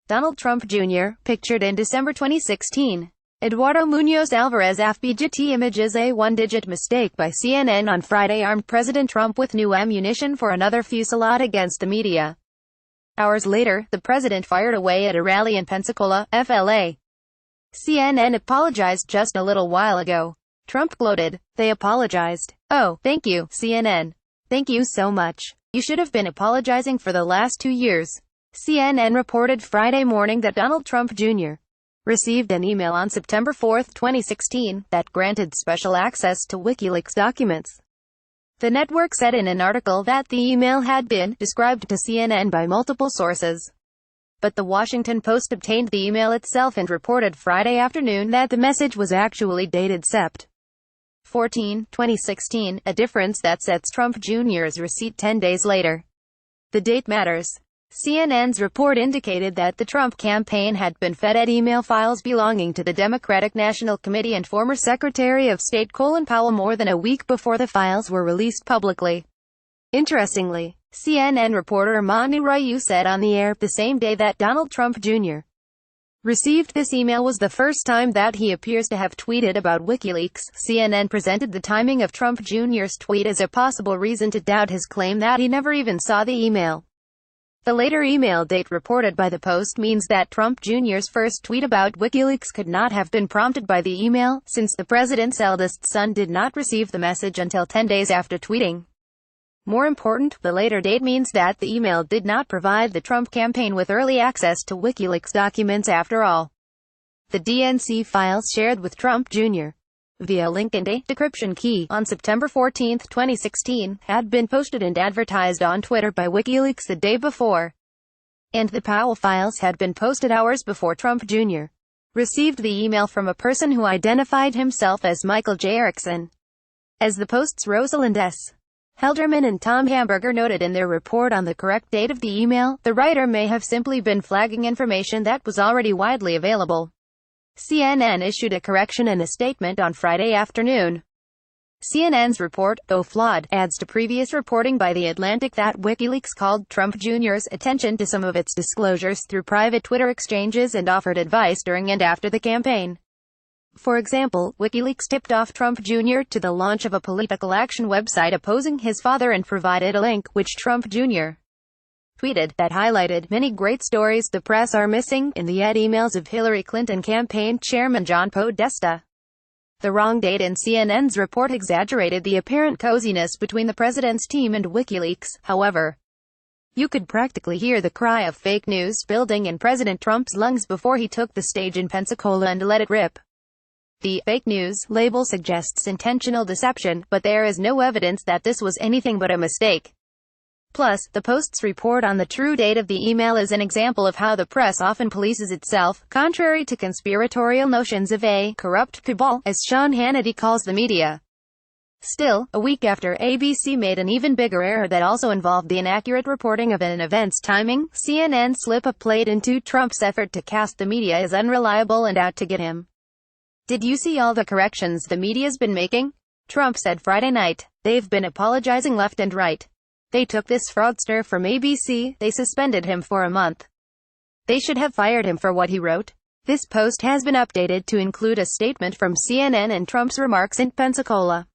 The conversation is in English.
Donald Trump Jr., pictured in December 2016. Eduardo Munoz AlvarezAFPGetty images. A one-digit mistake by CNN on Friday armed President Trump with new ammunition for another fusillade against the media. Hours later, the president fired away at a rally in Pensacola, FLA. CNN apologized just a little while ago. Trump gloated. They apologized. Oh, thank you, CNN. Thank you so much. You should have been apologizing for the last 2 years. CNN reported Friday morning that Donald Trump Jr. received an email on September 4, 2016, that granted special access to WikiLeaks documents. The network said in an article that the email had been described to CNN by multiple sources. But the Washington Post obtained the email itself and reported Friday afternoon that the message was actually dated Sept. 14, 2016, a difference that sets Trump Jr.'s receipt 10 days later. The date matters. CNN's report indicated that the Trump campaign had been fed email files belonging to the Democratic National Committee and former Secretary of State Colin Powell more than a week before the files were released publicly. Interestingly, CNN reporter Mani Ryu said on the air the same day that Donald Trump Jr. received this email was the first time that he appears to have tweeted about WikiLeaks. CNN presented the timing of Trump Jr.'s tweet as a possible reason to doubt his claim that he never even saw the email. The later email date reported by the Post means that Trump Jr.'s first tweet about WikiLeaks could not have been prompted by the email, since the president's eldest son did not receive the message until 10 days after tweeting. More important, the later date means that the email did not provide the Trump campaign with early access to WikiLeaks documents after all. The DNC files shared with Trump Jr. via link and a decryption key on September 14, 2016, had been posted and advertised on Twitter by WikiLeaks the day before. And the Powell files had been posted hours before Trump Jr. received the email from a person who identified himself as Michael J. Erickson. As the Post's Rosalind S. Helderman and Tom Hamburger noted in their report on the correct date of the email, the writer may have simply been flagging information that was already widely available. CNN issued a correction in a statement on Friday afternoon. CNN's report, though flawed, adds to previous reporting by The Atlantic that WikiLeaks called Trump Jr.'s attention to some of its disclosures through private Twitter exchanges and offered advice during and after the campaign. For example, WikiLeaks tipped off Trump Jr. to the launch of a political action website opposing his father and provided a link, which Trump Jr. tweeted, that highlighted many great stories the press are missing, in the emails of Hillary Clinton campaign chairman John Podesta. The wrong date in CNN's report exaggerated the apparent coziness between the president's team and WikiLeaks, however. You could practically hear the cry of fake news building in President Trump's lungs before he took the stage in Pensacola and let it rip. The fake news label suggests intentional deception, but there is no evidence that this was anything but a mistake. Plus, the Post's report on the true date of the email is an example of how the press often polices itself, contrary to conspiratorial notions of a corrupt cabal, as Sean Hannity calls the media. Still, a week after ABC made an even bigger error that also involved the inaccurate reporting of an event's timing, CNN slip-up played into Trump's effort to cast the media as unreliable and out to get him. Did you see all the corrections the media's been making? Trump said Friday night. They've been apologizing left and right. They took this fraudster from ABC, they suspended him for a month. They should have fired him for what he wrote. This post has been updated to include a statement from CNN and Trump's remarks in Pensacola.